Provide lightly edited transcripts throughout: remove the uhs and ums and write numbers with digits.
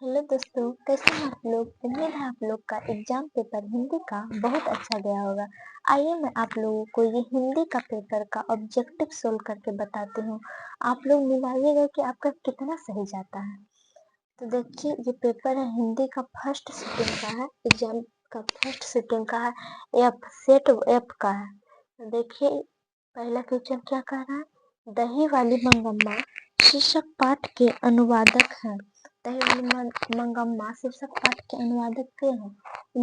Hello दोस्तों, कैसे हैं आप लोग। उम्मीद है आप लोग का एग्जाम पेपर हिंदी का बहुत अच्छा गया होगा। आइए मैं आप लोगों को ये हिंदी का पेपर का ऑब्जेक्टिव सोल्व करके बताती हूँ। आप लोग मिलाइएगा कि आपका कितना सही जाता है। तो देखिए, ये पेपर है हिंदी का फर्स्ट सिटिंग का है, एग्जाम का फर्स्ट सिटिंग का है, एफ सेट एफ का है। तो देखिए, पहला क्वेश्चन क्या कह रहा है, दही वाली मंगम्मा शीर्षक पाठ के अनुवादक है। दही वाली मंगम्मा शीर्षक पाठ के अनुवादक के हैं।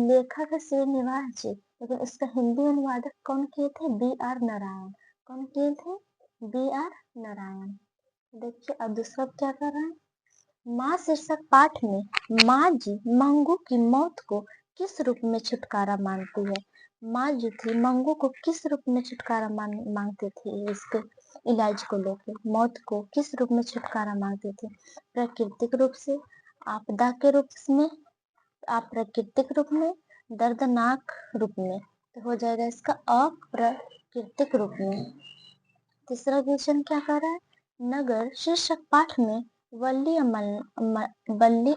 लेखक है श्रीनिवास जी, लेकिन इसका हिंदी अनुवादक कौन किए थे, बी आर नारायण। कौन किए थे, बी आर नारायण। देखिए अब दूसरा क्या कर रहा है, माँ शीर्षक पाठ में माँ जी मंगू की मौत को किस रूप में छुटकारा मांगती है। माँ जो थी मंगू को किस रूप में छुटकारा मांगती थी, इसके इलाज को लेकर मौत को किस रूप में छुटकारा मांगती थी, प्राकृतिक रूप से, आपदा के रूप में, अप्राकृतिक रूप में, दर्दनाक रूप में। तो हो जाएगा इसका अप्राकृतिक रूप में। तीसरा क्वेश्चन क्या कर रहा है, नगर शीर्षक पाठ में वल्ली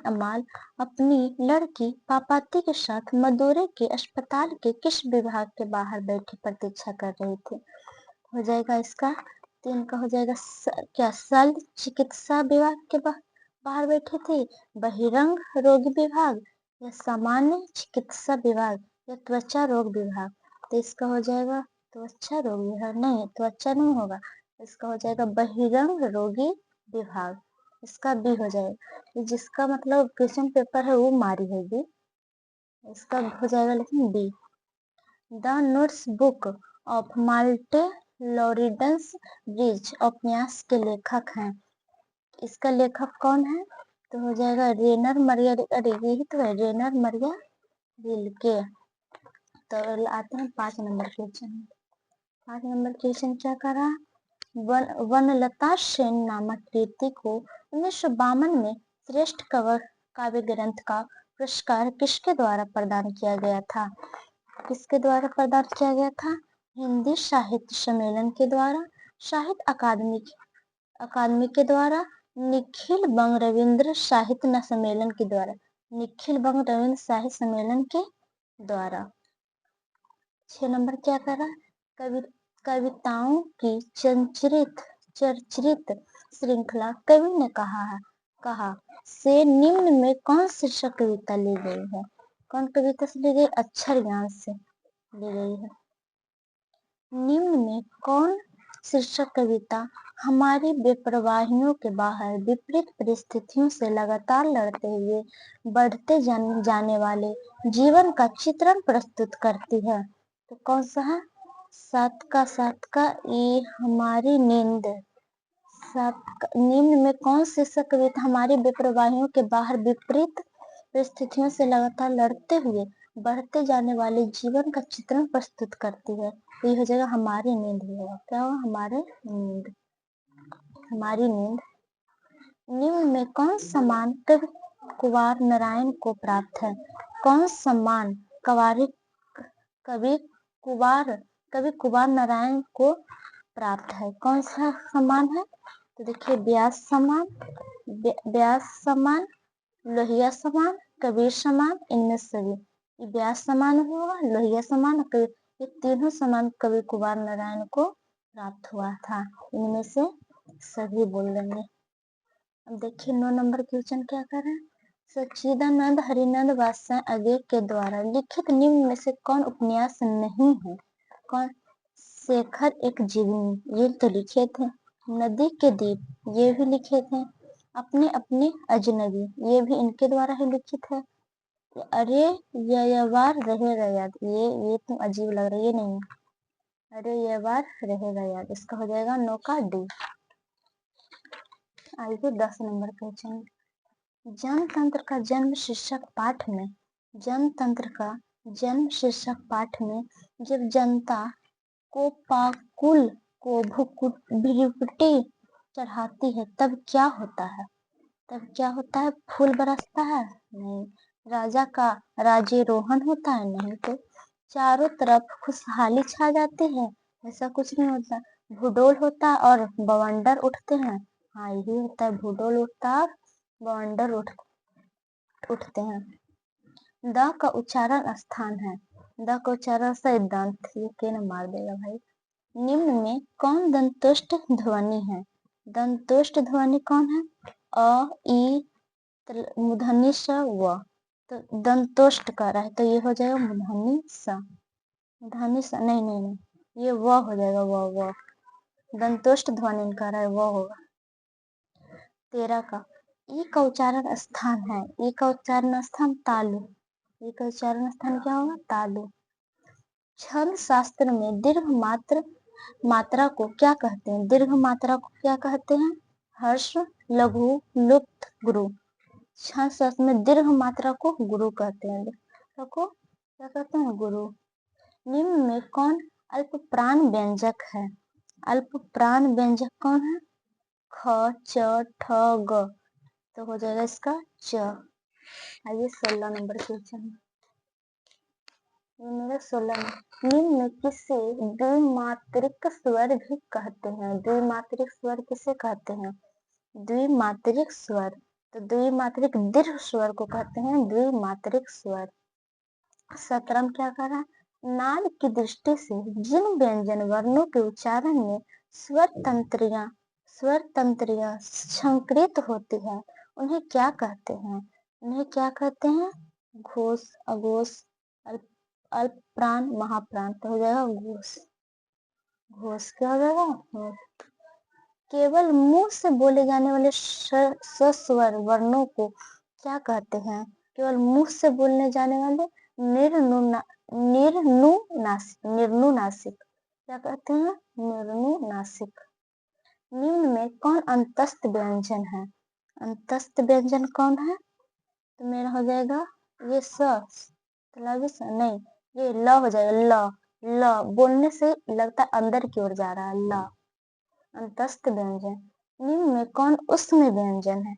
अमाल अपनी लड़की पापाती के साथ मदुरै के अस्पताल के किस विभाग के बाहर बैठी प्रतीक्षा कर रही थी। हो जाएगा इसका तीन का हो जाएगा क्या, शल्य चिकित्सा विभाग के बाहर बैठी थी, बहिरंग रोग विभाग, या सामान्य चिकित्सा विभाग, या त्वचा रोग विभाग। तो इसका हो जाएगा त्वचा रोग विभाग, नहीं त्वचा नहीं होगा, इसका हो जाएगा बहिरंग रोगी विभाग। इसका बी हो जाएगा, जिसका मतलब क्वेश्चन पेपर है वो मारी होगी, इसका हो जाएगा लेकिन B. The notes book of Malte Laurids Brigge उपन्यास के लेखक हैं। इसका लेखक कौन है, तो हो जाएगा रेनर मरिया, अरे यही तो है रेनर मरिया रिल्के। तो आते हैं 5 नंबर क्वेश्चन। 5 नंबर क्वेश्चन क्या करा, वनलता सेन नामक कृति को 1952 में श्रेष्ठ काव्य ग्रंथ का पुरस्कार किसके द्वारा प्रदान किया गया था। किसके द्वारा प्रदान किया गया था, हिंदी साहित्य सम्मेलन के द्वारा, साहित्य अकादमी के द्वारा, निखिल बंग रविंद्र साहित्य सम्मेलन के द्वारा, निखिल बंग रविंद्र साहित्य सम्मेलन के द्वारा। 6 नंबर क्या करा, कविताओं की चर्चित श्रृंखला कवि ने कहा से निम्न में कौन शीर्षक कविता ली गई है। कौन कविता से ली गई, अक्षर ज्ञान से ली गई है। निम्न में कौन शीर्षक कविता हमारी बेपरवाहियों के बाहर विपरीत परिस्थितियों से लगातार लड़ते हुए बढ़ते जाने वाले जीवन का चित्रण प्रस्तुत करती है। तो कौन सा है, 7 का ये हमारी नींद। निम्न में कौन शीर्षक कविता हमारी बेपरवाहियों के बाहर विपरीत परिस्थितियों से लगातार लड़ते हुए बढ़ते जाने वाले जीवन का चित्रण प्रस्तुत करती है। तो ये हो जाएगा हमारी नींद ही होगा, क्या होगा, हमारी नींद। निम्न में कौन सम्मान कवि कुंवर नारायण को प्राप्त है। कौन सम्मान कवि कुंवर नारायण को प्राप्त है, कौन सा सम्मान है। तो देखिए व्यास सम्मान, लोहिया सम्मान, कबीर सम्मान, इनमें सभी व्यास सम्मान होगा, लोहिया सम्मान, ये तीनों सम्मान कवि कुंवर नारायण को प्राप्त हुआ था, इनमें से सभी बोल लेंगे। अब देखिए 9 नंबर क्वेश्चन क्या कर रहे हैं, सच्चिदानंद हरिनंद वात्स्यायन अगे के द्वारा लिखित निम्न में से कौन उपन्यास नहीं है। कौन, शेखर एक जीवनी, ये तो लिखे थे, नदी के दीप ये भी लिखे थे, अपने अपने अजनबी ये भी इनके द्वारा ही लिखित है, अरे ये बार रहेगा याद, ये तुम अजीब लग रहा है, ये नहीं, अरे ये बार रहेगा याद, इसका हो जाएगा 9 का डी। आइए 10 नंबर क्वेश्चन, जनतंत्र का जन्म शीर्षक पाठ में, जनतंत्र का जन्म शीर्षक पाठ में जब जनता को पाकुल को भ्रुकुटी चढ़ाती है तब क्या होता है। तब क्या होता है, फूल बरसता है, नहीं, राजा का राज्यरोहण होता है, नहीं, तो चारों तरफ खुशहाली छा जाती है, ऐसा कुछ नहीं होता, भूडोल होता है और बवंडर उठते हैं, हाँ यही होता है, भूडोल उठता है और बवंडर उठता उठते हैं। द का उच्चारण स्थान है, द का उच्चारण से दंत, ये के न मार देगा भाई। निम्न में कौन दंतोष्ठ ध्वनि है? दंतोष्ठ ध्वनि कौन है? अ, ई, मूर्धन्य स, व। तो दंतोष्ठ कर रहा है तो ये हो जाएगा मूर्धन्य स, मूर्धन्य स, नहीं नहीं नहीं, ये व हो जाएगा, व। दंतोष्ठ ध्वनि कर रहा है, वो होगा। 13 का ई का उच्चारण स्थान है, ई का उच्चारण स्थान तालु, ई का उच्चारण स्थान क्या होगा? तालु। छंद शास्त्र में दीर्घ मात्रा को क्या कहते हैं? दीर्घ मात्रा को क्या कहते हैं? हर्ष, लघु, लुप्त, गुरु। छंद शास्त्र में दीर्घ मात्रा को गुरु कहते हैं, को क्या कहते हैं? गुरु। निम्न में कौन अल्प प्राण व्यंजक है? अल्प प्राण व्यंजक कौन है? ख, च, ठ, ग, तो हो जाएगा इसका च। आइए 16 नंबर क्वेश्चन, ये मेरा 16। निम्न में किसे द्विमात्रिक स्वर भी कहते हैं? द्विमात्रिक स्वर किसे कहते हैं? द्विमात्रिक स्वर, तो द्विमात्रिक दीर्घ स्वर को कहते हैं द्विमात्रिक स्वर। 17 क्या कर रहा है? नाद की दृष्टि से जिन व्यंजन वर्णों के उच्चारण में स्वर तंत्रियां संकृत होती है उन्हें क्या कहते हैं? उन्हें क्या कहते हैं? घोष, अघोष, अल्प प्राण, महाप्राण, तो हो जाएगा घोष। घोष क्या हो जाएगा? केवल मुंह से बोले जाने वाले सस्वर वर्णों को क्या कहते हैं? केवल मुंह से बोलने जाने वाले निर्नुनासिक, क्या कहते हैं? निर्नुनासिक। निम्न में कौन अंतस्थ व्यंजन है? अंतस्थ व्यंजन कौन है? तो मेरा हो जाएगा ये नहीं, ये ल हो जाएगा, ल बोलने से लगता अंदर की ओर जा रहा है, ल, अंतस्थ व्यंजन। निम्न में कौन उष्म व्यंजन है?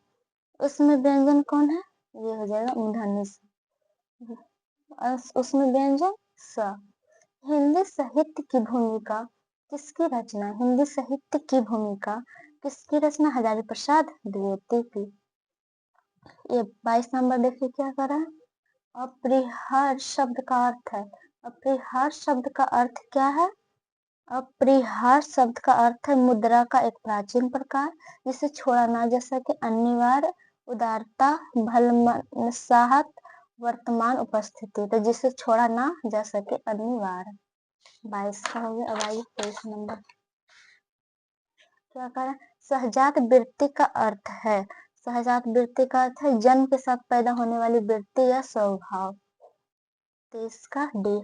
उष्म व्यंजन कौन है? ये हो जाएगा मूर्धन्य स। उष्म व्यंजन स। हिंदी साहित्य की भूमिका किसकी रचना? हिंदी साहित्य की भूमिका किसकी रचना? हजारी प्रसाद द्विवेदी की। ये 22 नंबर देखिए क्या कर रहा है? अपरिहार्य शब्द का अर्थ है, अपरिहार्य शब्द का अर्थ क्या है? अपरिहार्य शब्द का अर्थ है मुद्रा का एक प्राचीन प्रकार जिसे छोड़ा ना जा सके, अनिवार्य, उदारता, भलमनसाहत, वर्तमान उपस्थिति, तो जिसे छोड़ा ना जा सके, अनिवार्य। 22 का हो गया। अब आइए 23 नंबर क्या करें? सहजात वृत्ति का अर्थ है, सहजात वृत्ति का अर्थ है जन्म के साथ पैदा होने वाली वृत्ति या स्वभाव। 23 का डी।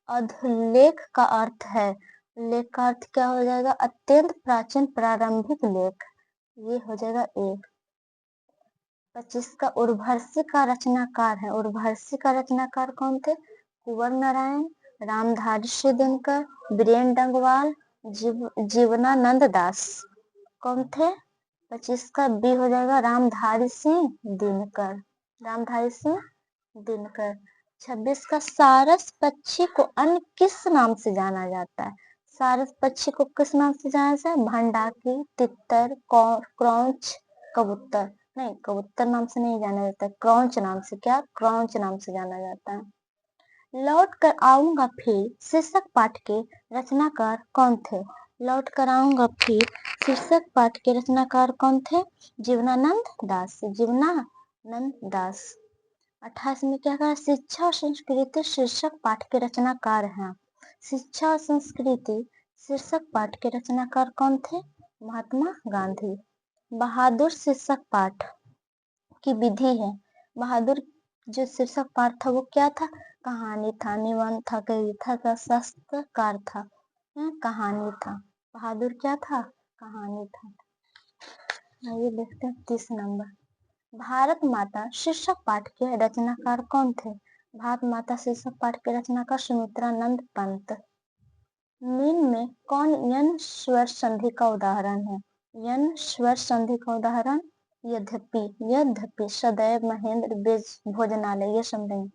अधलेख का अर्थ है, लेख का अर्थ क्या हो जाएगा? अत्यंत प्राचीन प्रारंभिक लेख, ये हो जाएगा ए। 25 का उर्वशी का रचनाकार है, उर्वशी का रचनाकार कौन थे? कुंवर नारायण, रामधारी सिंह दिनकर, बीरेन डंगवाल, जीवनानंद दास, कौन थे? 25 का बी हो जाएगा रामधारी सिंह दिनकर, रामधारी सिंह दिनकर। 26 का सारस पक्षी को अन्य किस नाम से जाना जाता है? सारस पक्षी को किस नाम से जाना जाता है? भंडाकी, तितर, क्रौंच, कबूतर, नहीं कबूतर नाम से नहीं जाना जाता है, क्रौंच नाम से, क्या? क्रौंच नाम से जाना जाता है। लौट कर आऊंगा फिर शीर्षक पाठ के रचनाकार कौन थे? लौट कर आऊंगा फिर शीर्षक पाठ के रचनाकार कौन थे? जीवनानंद दास, जीवनानंद दास। 28 में क्या कहा? शिक्षा और संस्कृति शीर्षक पाठ के रचनाकार हैं। शिक्षा और संस्कृति शीर्षक पाठ के रचनाकार कौन थे? महात्मा गांधी। बहादुर शीर्षक पाठ की विधि है, बहादुर जो शीर्षक पाठ था वो क्या था? कहानी था, निबंध था, कविता था, शास्त्रकार था, कहानी था। बहादुर क्या था? कहानी था। ये देखते हैं 30 नंबर। भारत माता शीर्षक पाठ के रचनाकार कौन थे? भारत माता शीर्षक पाठ के रचनाकार सुमित्रानंद पंत। निम्न में कौन यन स्वर संधि का उदाहरण है? यन स्वर संधि का उदाहरण यद्यपि, यद्यपि, सदैव, महेंद्र, भोजनालय, ये समझेंगे।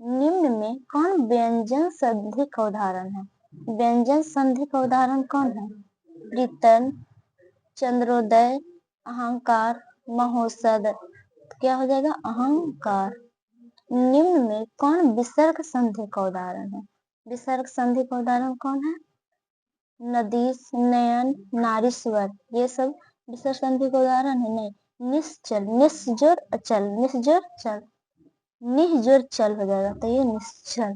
निम्न में कौन व्यंजन संधि का उदाहरण है? व्यंजन संधि का उदाहरण कौन है? प्रीतम, चंद्रोदय, अहंकार, महोत्सव, क्या हो जाएगा? अहंकार। निम्न में कौन विसर्ग संधि का उदाहरण है? विसर्ग संधि का उदाहरण कौन है? नदीस, नयन, नारीश्वर, ये सब विसर्ग संधि का उदाहरण है? नहीं। निश्चल, निस्जुर अचल, निस्जुर चल, निहजुर चल हो जाएगा, तो ये निश्चल।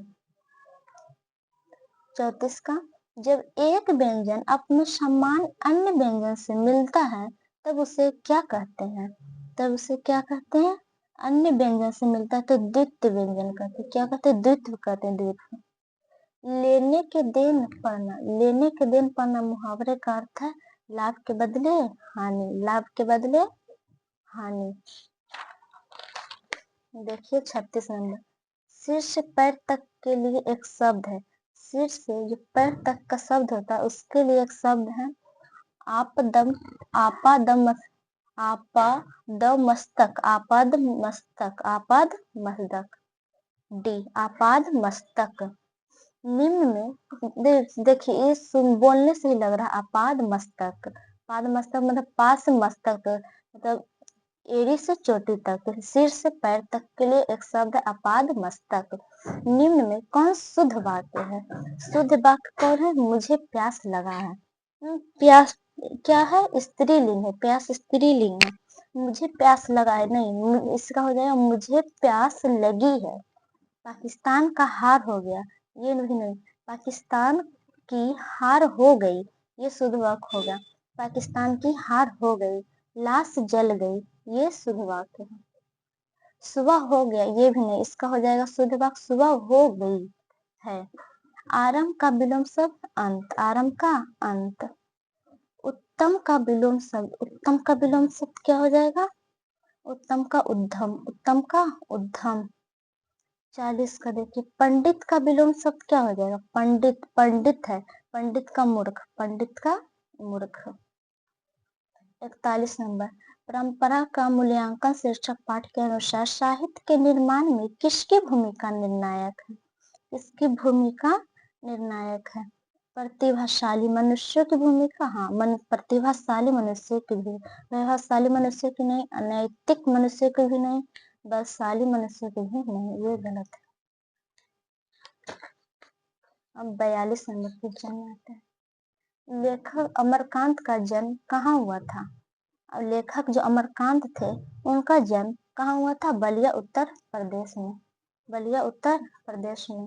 34 का, जब एक व्यंजन अपने समान अन्य व्यंजन से मिलता है तब उसे क्या कहते हैं? तब उसे क्या कहते हैं? अन्य व्यंजन से मिलता है तो द्वित्व व्यंजन कहते हैं। क्या कहते हैं? द्वित्व कहते हैं, द्वित्व। लेने के देन पढ़ना, लेने के देन पढ़ना मुहावरे का अर्थ है लाभ के बदले हानि, लाभ के बदले हानि। देखिए 36 नंबर, सिर से पैर तक के लिए एक शब्द है। सिर से जो पैर तक का शब्द होता है उसके लिए एक शब्द है आपदम, आपादम, आपादमस्तक, आपादमस्तक, आपादमस्तक। डी, आपाद मस्तक। निम्न में देखिए बोलने से ही लग रहा है आपाद मस्तक। पाद मस्तक मतलब पास मस्तक, मतलब एड़ी से चोटी तक, सिर से पैर तक के लिए एक शब्द है आपाद मस्तक। निम्न में कौन शुद्ध वाक्य है? शुद्ध वाक्य कौन है? मुझे प्यास लगा है। प्यास क्या है? स्त्रीलिंग है, प्यास स्त्रीलिंग है। मुझे प्यास लगा है नहीं, इसका हो जाएगा मुझे प्यास लगी है। पाकिस्तान का हार हो गया, ये नहीं, पाकिस्तान की हार हो गई, ये शुद्ध वाक्य होगा। पाकिस्तान की हार हो गई, लाश जल गई, ये शुद्ध वाक्य है। सुबह हो गया, ये भी नहीं, इसका हो जाएगा शुद्ध वाक्य सुबह हो गई है। आरंभ का विलोम शब्द अंत, आरंभ का अंत। उत्तम का विलोम शब्द, उत्तम का विलोम शब्द क्या हो जाएगा? उत्तम का उद्धम, उत्तम का उद्धम। 40 का देखिए, पंडित का विलोम शब्द क्या हो जाएगा? पंडित, पंडित है, पंडित का मूर्ख, पंडित का मूर्ख। 41 नंबर, परंपरा का मूल्यांकन शीर्षक पाठ के अनुसार साहित्य के निर्माण में किसकी भूमिका निर्णायक है? किसकी भूमिका निर्णायक है? प्रतिभाशाली मनुष्य की भूमिका, हाँ, प्रतिभाशाली मनुष्य की भी, प्रतिभाशाली मनुष्य की नहीं, अनैतिक मनुष्य की भी नहीं, बलशाली मनुष्य की भी नहीं, ये गलत है। अब 42 नंबर पे जन्म आता है। लेखक अमरकांत का जन्म कहाँ हुआ था? अब लेखक जो अमरकांत थे उनका जन्म कहाँ हुआ था? बलिया उत्तर प्रदेश में, बलिया उत्तर प्रदेश में।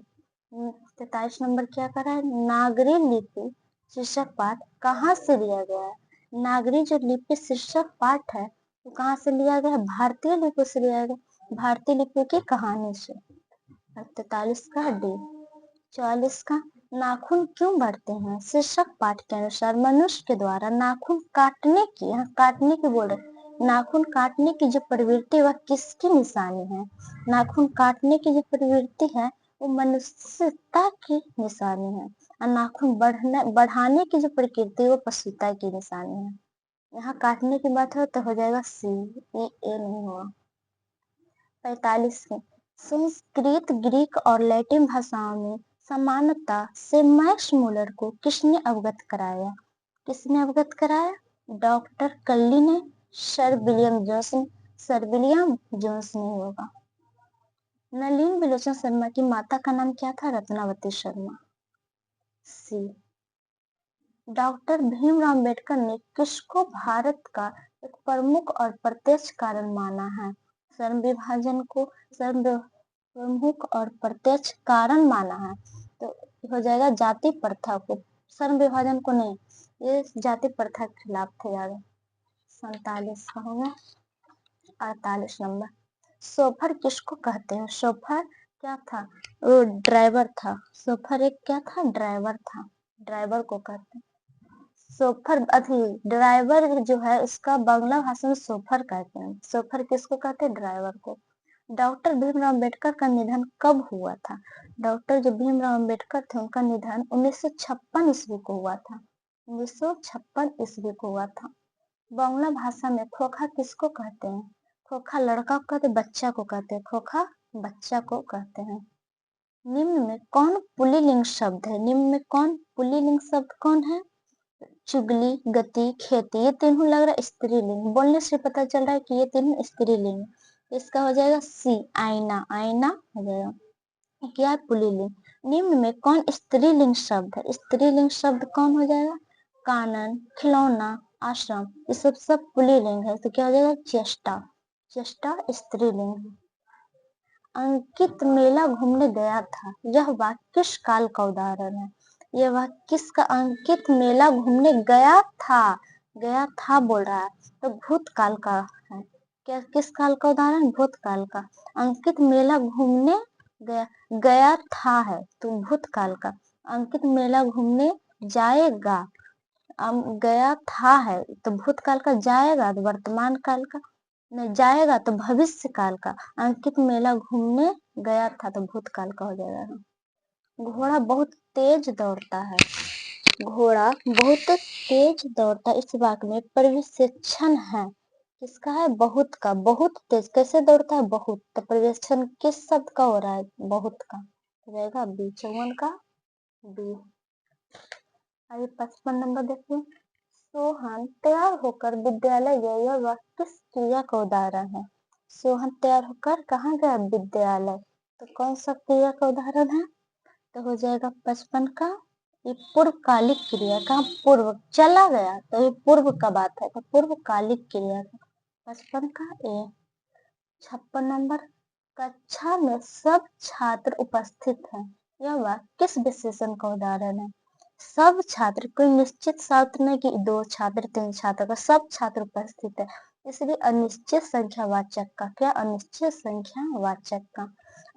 43 नंबर क्या कर रहा है? नागरी लिपि शीर्षक पाठ कहाँ से लिया गया है? नागरी जो लिपि शीर्षक पाठ है वो कहाँ से लिया गया है? भारतीय लिपि से लिया गया, भारतीय लिपि की कहानी से। 43 का डी। 44 का, नाखून क्यों बढ़ते हैं? शीर्षक पाठ के अनुसार मनुष्य के द्वारा नाखून काटने की, यहाँ काटने की बोल रहे, नाखून काटने की जो प्रवृत्ति वह किसकी निशानी है? नाखून काटने की जो प्रवृत्ति है वो मनुष्यता की निशानी है, और नाखून बढ़ाने की जो प्रकृति वो पशुता की निशानी है। यहाँ काटने की बात हो तो हो जाएगा सी, ए नहीं हुआ। 45 में, संस्कृत, ग्रीक और लैटिन भाषाओं में समानता से मैक्स मूलर को किसने अवगत कराया? किसने अवगत कराया? डॉक्टर कल्ली ने, सर विलियम जोन्स ने, सर विलियम जोन्स नहीं होगा। नलिन विलोचन शर्मा की माता का नाम क्या था? रत्नावती शर्मा, सी। डॉक्टर भीमराव अम्बेडकर ने किसको भारत का एक प्रमुख और प्रत्यक्ष कारण माना है? श्रम विभाजन को श्रम प्रमुख और प्रत्यक्ष कारण माना है, तो हो जाएगा जाति प्रथा को, श्रम विभाजन को नहीं, ये जाति प्रथा के खिलाफ थे ज्यादा। 47 का होगा। 48 नंबर, शोफर किसको कहते हैं? शोफर क्या था? वो ड्राइवर था, शोफर एक क्या था? ड्राइवर था, ड्राइवर को कहते हैं। शोफर अथी ड्राइवर जो है उसका बांग्ला भाषा में शोफर कहते हैं। शोफर किसको कहते हैं? ड्राइवर को। डॉक्टर भीमराव अम्बेडकर का निधन कब हुआ था? डॉक्टर जो भीमराव अम्बेडकर थे उनका निधन 1956 ईस्वी को हुआ था, 1956 ईस्वी को हुआ था। बांग्ला भाषा में खोखा किसको कहते हैं? खोखा लड़का को कहते, बच्चा को कहते हैं, खोखा बच्चा को कहते हैं। निम्न में कौन पुल्लिंग शब्द है? निम्न में कौन पुल्लिंग शब्द कौन है? चुगली, गति, खेती, ये तीनों लग रहा है स्त्रीलिंग, बोलने से पता चल रहा है कि ये तीनों स्त्रीलिंग। इसका हो जाएगा सी, आईना, आईना हो जाएगा। क्या है? पुल्लिंग। निम्न में कौन स्त्रीलिंग शब्द है? स्त्रीलिंग शब्द कौन हो जाएगा? कानन, खिलौना, आश्रम, ये सब पुल्लिंग है, तो क्या हो जाएगा? चेष्टा, चेष्टा स्त्रीलिंग है। अंकित मेला घूमने गया था, यह वाक्य किस काल का उदाहरण है? यह वाक्य किसका? अंकित मेला घूमने गया था बोल रहा है, तो भूतकाल का है। क्या किस काल का उदाहरण? भूतकाल का। अंकित मेला घूमने गया था है तो भूतकाल का। अंकित मेला घूमने जाएगा, गया था है तो भूतकाल का, जाएगा तो वर्तमान काल का, नहीं जाएगा तो भविष्य काल का। अंकित मेला घूमने गया था तो भूतकाल का हो जाएगा। घोड़ा बहुत तेज दौड़ता है, घोड़ा बहुत तेज दौड़ता है, इस वाक्य में परिवेक्षण है किसका है? बहुत का। बहुत तेज कैसे दौड़ता है? बहुत, तो परिवेक्षण किस शब्द का हो रहा है? बहुत का हो जाएगा बी, 54 का बी। आइए 55 नंबर देखिए। सोहन तैयार होकर विद्यालय गया, यह वाक्य किस क्रिया का उदाहरण है? सोहन तैयार होकर कहाँ गया? विद्यालय, तो कौन सा क्रिया का उदाहरण है? तो हो जाएगा 55 का, ये पूर्वकालिक क्रिया का। पूर्व चला गया तो ये पूर्व का बात है, तो पूर्वकालिक क्रिया का 55 का ए। 56 नंबर, कक्षा में सब छात्र उपस्थित हैं, यह वाक्य किस विशेषण का उदाहरण है? सब छात्र, कोई निश्चित छात्र नहीं कि 2 छात्र 3 छात्र का, सब छात्र उपस्थित है, इसलिए अनिश्चित संख्या वाचक का। क्या? अनिश्चित संख्या वाचक का।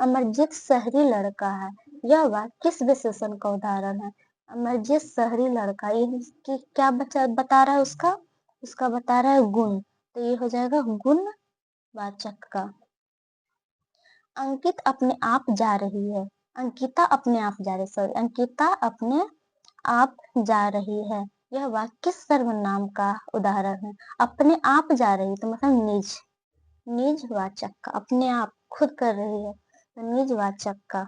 अमरजीत शहरी लड़का है, यह वाक्य किस विशेषण का उदाहरण है? अमरजीत शहरी लड़का, ये क्या बता रहा है? उसका बता रहा है गुण, तो ये हो जाएगा गुण वाचक का। अंकित अपने आप जा रही है, अंकिता अपने आप जा रही, सॉरी, अंकिता अपने आप जा रही है, यह वाक्य किस सर्वनाम का उदाहरण है? अपने आप जा रही तो मतलब निज, निज वाचक का। अपने आप खुद कर रही है तो निज वाचक का।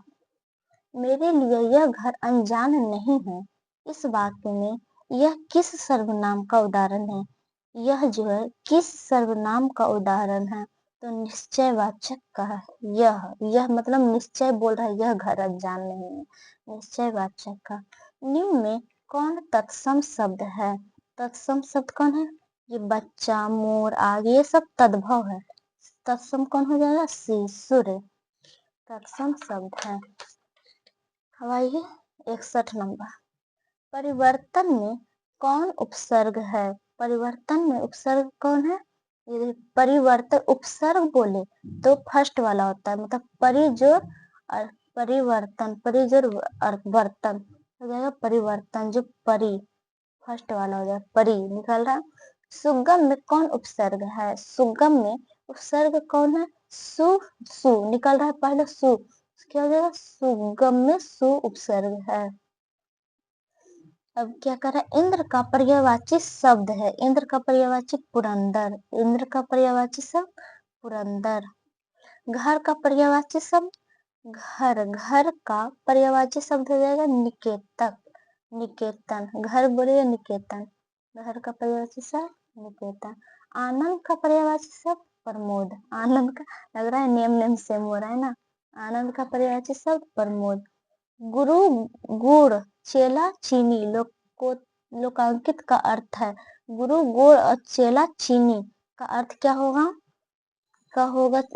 मेरे लिए यह घर अनजान नहीं है, इस वाक्य में यह किस सर्वनाम का उदाहरण है? यह जो है किस सर्वनाम का उदाहरण है? तो निश्चयवाचक का है। यह मतलब निश्चय बोल रहा है, यह घर अनजान नहीं है, निश्चयवाचक का। निम्न में कौन तत्सम शब्द है? तत्सम शब्द कौन है? ये बच्चा, मोर, आग, ये सब तद्भव है। तत्सम कौन हो जाएगा? सी, सूर्य, तत्सम शब्द है। अब आइए 61 नंबर, परिवर्तन में कौन उपसर्ग है? परिवर्तन में उपसर्ग कौन है? यदि परिवर्तन उपसर्ग बोले तो फर्स्ट वाला होता है, मतलब परिजोर और परिवर्तन, परिजोर और वर्तन हो जाएगा परिवर्तन, जो परि फर्स्ट वाला हो जाएगा परि निकल रहा। सुगम में कौन उपसर्ग है? सुगम में उपसर्ग कौन है? सु, सु निकल रहा है पहले सु, क्या हो जाएगा? सुगम में सु उपसर्ग है। अब क्या कर रहा है? इंद्र का पर्यायवाची शब्द है, इंद्र का पर्यायवाची पुरंदर, इंद्र का पर्यायवाची शब्द पुरंदर। घर का पर्यायवाची शब्द घर, घर का पर्यायवाची शब्द हो जाएगा निकेतक, निकेतन, घर बोले निकेतन, घर का पर्यायवाची शब्द निकेतन। आनंद का पर्यायवाची शब्द प्रमोद, आनंद का, लग रहा है नेम नेम सेम हो रहा है ना। आनंद का पर्यायवाची शब्द प्रमोद। गुरु, गुड़, चेला, चीनी, लोकांकित का अर्थ है। गुरु, गुड़ और चेला, चीनी का अर्थ क्या होगा?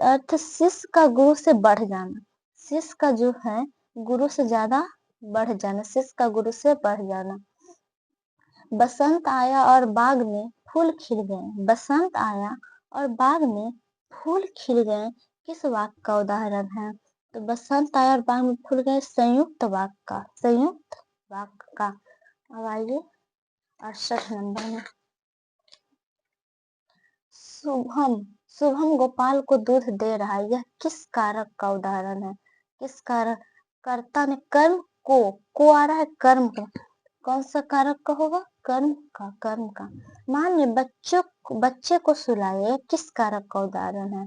अर्थ शिष्य का गुरु से बढ़ जाना, शिष्य का जो है गुरु से ज्यादा बढ़ जाना, शिष्य का गुरु से बढ़ जाना। बसंत आया और बाग में फूल खिल गए, बसंत आया और बाग में फूल खिल गए, किस वाक्य का उदाहरण है? तो बसंत आया और बाग में फूल गए संयुक्त वाक्य का, संयुक्त वाक्य का। अब आइए 68 नंबर में, शुभम, शुभम गोपाल को दूध दे रहा है, यह किस कारक का उदाहरण है? किस कारक? कर्ता ने कर्म को आ रहा है कर्म का, कौन सा कारक का होगा? कर्म का, कर्म का। माँ ने बच्चे को सुलाया, यह किस कारक का उदाहरण है?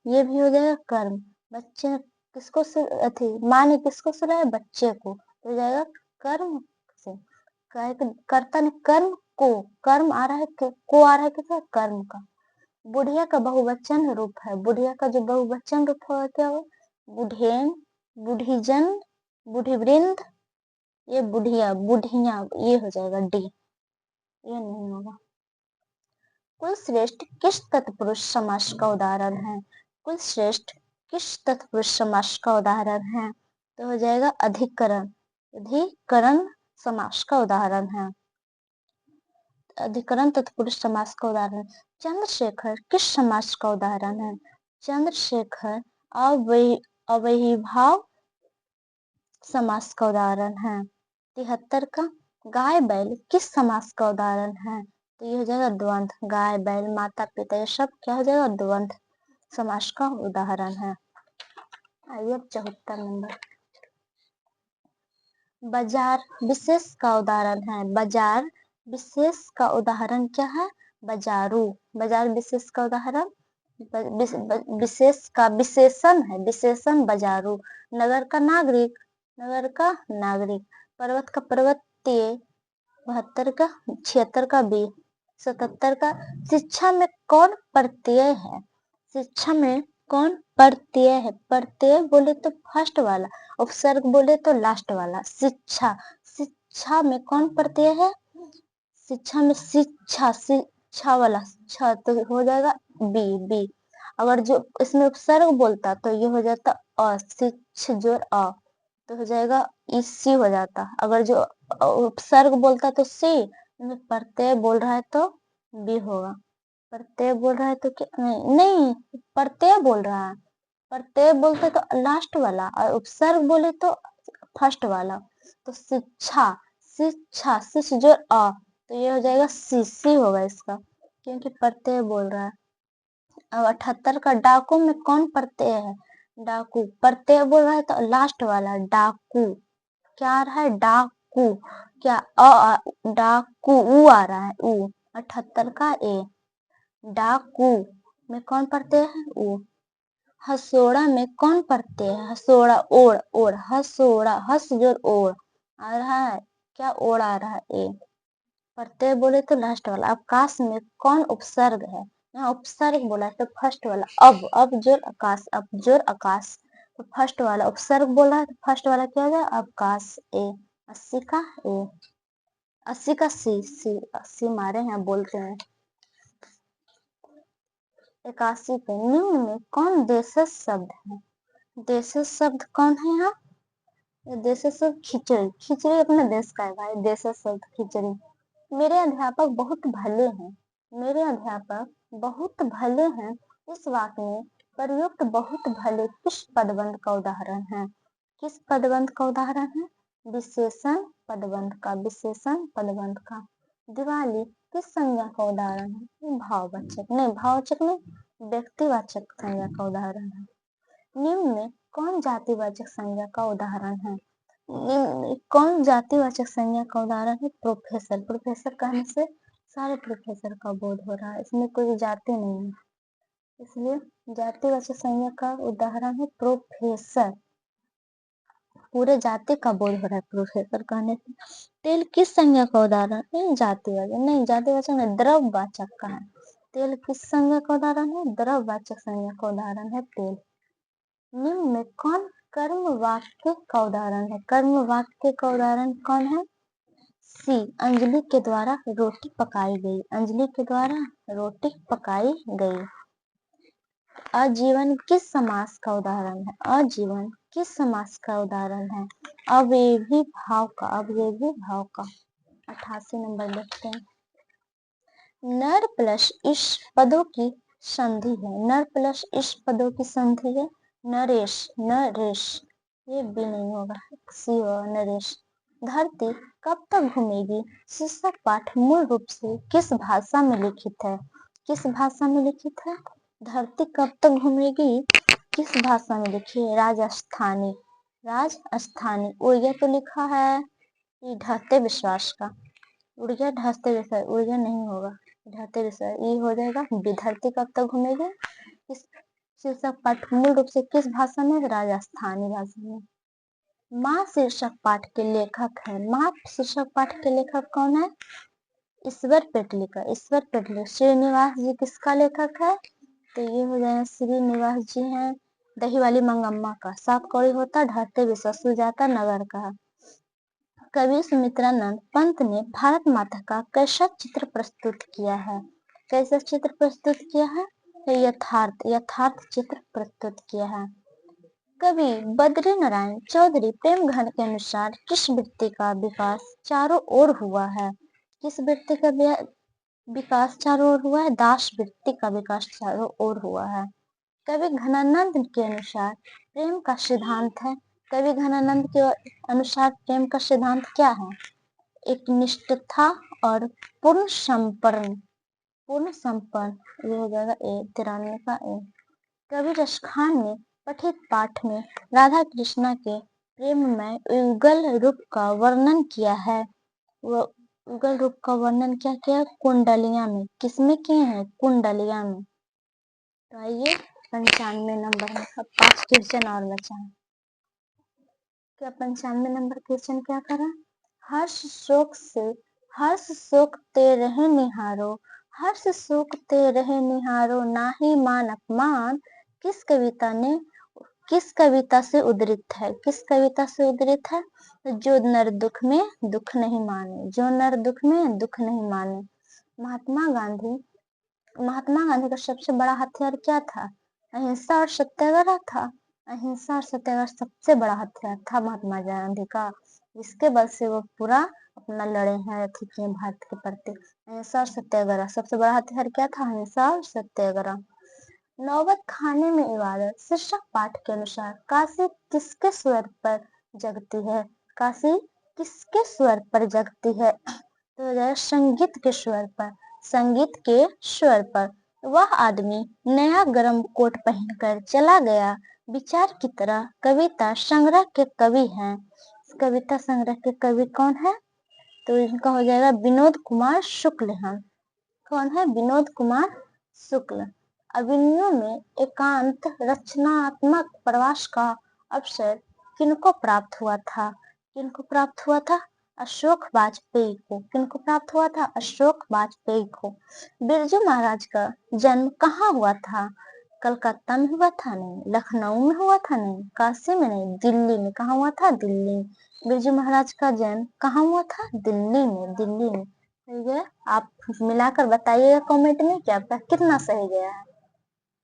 ये भी हो जाएगा कर्म। बच्चे ने किसको अथी, माँ ने किसको सुलाया? बच्चे को, तो हो जाएगा कर्म से। कर्ता ने कर्म को, कर्म आ रहा है को आ रहा है किसका? कर्म का। बुढ़िया का बहुवचन रूप है, बुढ़िया का जो बहुवचन रूप होगा क्या हो, बुढ़ेन, बुढ़ीजन, बुढ़ीवृंद, ये बुढ़िया, बुढ़िया, ये हो जाएगा डी, ये नहीं होगा। कुलश्रेष्ठ किस तत्पुरुष समास का उदाहरण है? कुलश्रेष्ठ किस तत्पुरुष समास का उदाहरण है? तो हो जाएगा अधिकरण, अधिकरण समास का उदाहरण है, अधिकरण तत्पुरुष समास का उदाहरण। चंद्रशेखर किस समास का उदाहरण है? चंद्रशेखर अव्ययीभाव समास का उदाहरण है। 73 का गाय बैल किस समास का उदाहरण है? तो ये हो जाएगा द्वंद्व, गाय बैल माता पिता, ये सब क्या हो जाएगा, द्वंद्व समास का उदाहरण है। आइए 74 नंबर, बाजार विशेष का उदाहरण है। बाजार विशेष का उदाहरण क्या है? बाजारू, बाजार विशेष का उदाहरण, विशेष का विशेषण है, विशेषण बाजारू। नगर का नागरिक, नगर का नागरिक। पर्वत का पर्वतीय, 72 का, 76 का बी, 77 का शिक्षा में कौन प्रत्यय है? शिक्षा में कौन प्रत्यय है? प्रत्यय बोले तो फर्स्ट वाला, उपसर्ग बोले तो लास्ट वाला। शिक्षा, शिक्षा में कौन प्रत्यय है? शिक्षा में शिक्षा, शिक्षा वाला छ, तो हो जाएगा बी, बी। अगर जो इसमें उपसर्ग बोलता तो ये हो जाता अ, शिक्ष जोर अ, तो हो जाएगा इसी हो जाता। अगर जो उपसर्ग बोलता तो सी, प्रत्यय बोल रहा है तो बी होगा। प्रत्यय बोल रहा है तो क्या, नहीं, नहीं, प्रत्यय बोल रहा है, प्रत्यय बोलते तो लास्ट वाला, और उपसर्ग बोले तो फर्स्ट वाला। तो शिक्षा, शिक्षा, शिश जो अ, तो ये हो जाएगा सी होगा इसका, क्योंकि प्रत्यय बोल रहा है। अब 78 का डाकू में कौन प्रत्यय है? डाकू, प्रत्यय बोल रहा है तो लास्ट वाला डाकू, क्या आ रहा है, डाकू, क्या डाकू, ऊ आ रहा है, ऊ। 78 का ए, डाकू में कौन प्रत्यय है? ऊ। हसोड़ा में कौन प्रत्यय है? हसोड़ा, ओढ़, ओढ़, हसोड़ा, हस जोर ओढ़ आ रहा है, क्या ओढ़ आ रहा है, ए। प्रत्यय बोले तो लास्ट वाला। अवकाश में कौन उपसर्ग है? यहाँ उपसर्ग बोला है तो फर्स्ट वाला, अब जोर आकाश, अब जोर आकाश, तो फर्स्ट वाला उपसर्ग बोला है तो फर्स्ट वाला क्या हो जाए, अवकाश, ए। 80 का ए, 80 का सी, सी, 80 मारे हैं बोलते हैं। 81 पे निम्न में कौन देशज शब्द है? देशज शब्द कौन है यहाँ? देशज शब्द खिचड़ी, खिचड़ी अपने देश का है भाई, देशज शब्द खिचड़ी। मेरे अध्यापक बहुत भले हैं, मेरे अध्यापक बहुत भले हैं, इस वाक्य में प्रयुक्त बहुत भले किस पदबंध का उदाहरण है? किस पदबंध का उदाहरण है? विशेषण पदबंध का, विशेषण पदबंध का। दिवाली किस संज्ञा का उदाहरण है? भाववाचक, नहीं, भाववाचक नहीं, व्यक्तिवाचक संज्ञा का उदाहरण है। निम्न में कौन जातिवाचक संज्ञा का उदाहरण है? कौन जातिवाचक संज्ञा का उदाहरण है? प्रोफेसर, प्रोफेसर कहने से सारे प्रोफेसर का बोध हो रहा है, इसमें कोई जाति नहीं है, इसलिए जातिवाचक संज्ञा का उदाहरण है प्रोफेसर, पूरे जाति का बोध हो रहा है प्रोफेसर कहने से। तेल किस संज्ञा का उदाहरण है? जातिवाचक नहीं, जातिवाचक नहीं, द्रववाचक का है। तेल किस संज्ञा का उदाहरण है? द्रववाचक संज्ञा का उदाहरण है तेल। निम्न में कौन कर्म वाक्य का उदाहरण है? कर्म वाक्य का उदाहरण कौन है? सी, अंजलि के द्वारा रोटी पकाई गई, अंजलि के द्वारा रोटी पकाई गई। आजीवन किस समास का उदाहरण है? आजीवन किस समास का उदाहरण है? अवयवी भाव का, अवयवी भाव का। 88 नंबर देखते हैं। नर प्लस इस पदों की संधि है, नर प्लस इस पदों की संधि है नरेश, नरेश, ये भी नहीं होगा, सी होगा, नरेश। धरती कब तक घूमेगी? शीर्षक पाठ मूल रूप से किस भाषा में लिखित है? किस भाषा में लिखित है? धरती कब तक घूमेगी किस भाषा में लिखी है? राजस्थानी, राजस्थानी। उड़िया तो लिखा है ढहते विश्वास का, उड़िया ढहते विश्वास, उड़िया नहीं होगा, ढहते विश्वास, ये हो जाएगा। धरती कब तक घूमेगी इस शीर्षक पाठ मूल रूप से किस भाषा में? राजस्थानी भाषा में। माँ शीर्षक पाठ के लेखक है, माँ शीर्षक पाठ के लेखक कौन है? ईश्वर पेटलिकर, ईश्वर पेटलिकर। श्रीनिवास जी किसका लेखक है? तो ये हो जाएगा श्रीनिवास जी हैं दही वाली मंगम्मा का। 7 कौड़ी होता ढाते विश्वास सुजाता नगर का। कवि सुमित्रानंद पंत ने भारत माता का कैसा चित्र प्रस्तुत किया है? कैसा चित्र प्रस्तुत किया है? यथार्थ चित्र प्रस्तुत किया है। कवि बद्री नारायण चौधरी प्रेम घन के अनुसार किस वृत्ति का विकास चारों ओर हुआ है? किस वृत्ति का विकास चारों ओर हुआ है? दास वृत्ति का विकास चारों ओर हुआ है। कवि घनानंद के अनुसार प्रेम का सिद्धांत है। कवि घनानंद के अनुसार प्रेम का सिद्धांत क्या है? एक निष्ठा और पूर्ण संपन्न। ये हो जाएगा ए, 93 का ए। कवि रसखान ने पठित पाठ में राधा कृष्णा के प्रेम में युगल रूप का वर्णन किया है। वो युगल रूप का वर्णन क्या किया? कुंडलिया में। किसमें किए हैं? कुंडलिया में। तो आइए 95 नंबर में 5 क्वेश्चन और बचा है। क्या 95 नंबर क्वेश्चन क्या करा? हर्ष शोक ते रहे निहारो, हर्ष शोक ते रहे निहारो, नाही मान अपमान। किस कविता से उद्धृत है? किस कविता से उद्धृत है? जो नर दुख में दुख नहीं माने, जो नर दुख में दुख नहीं माने। महात्मा गांधी का सबसे बड़ा हथियार क्या था? अहिंसा और सत्याग्रह था। अहिंसा और सत्याग्रह सबसे बड़ा हथियार था महात्मा गांधी का, जिसके बल से वो पूरा अपना लड़े हैं अथी किए भारत के प्रति। अहिंसा और सत्याग्रह सबसे बड़ा हथियार क्या था? अहिंसा और सत्याग्रह। नौबत खाने में इबादत शीर्षक पाठ के अनुसार काशी किसके स्वर पर जगती है? काशी किसके स्वर पर जगती है? तो संगीत के स्वर पर। संगीत के स्वर पर। वह आदमी नया गरम कोट पहनकर चला गया विचार की तरह कविता संग्रह के कवि हैं। कविता संग्रह के कवि कौन है? तो इनका हो जाएगा विनोद कुमार शुक्ल हैं। कौन है? विनोद कुमार शुक्ल। अभिमन्यु में एकांत रचनात्मक प्रवास का अवसर किनको प्राप्त हुआ था? किनको प्राप्त हुआ था? अशोक वाजपेयी को। किनको प्राप्त हुआ था? अशोक वाजपेयी को। बिरजू महाराज का जन्म कहाँ हुआ था? कलकत्ता में हुआ था? नहीं। लखनऊ में हुआ था? नहीं। काशी में? नहीं। दिल्ली में। कहाँ हुआ था? दिल्ली में। बिरजू महाराज का जन्म कहाँ हुआ था? दिल्ली में। दिल्ली में। ठीक है, आप मिलाकर बताइएगा कमेंट में कि आपका कितना सही गया है।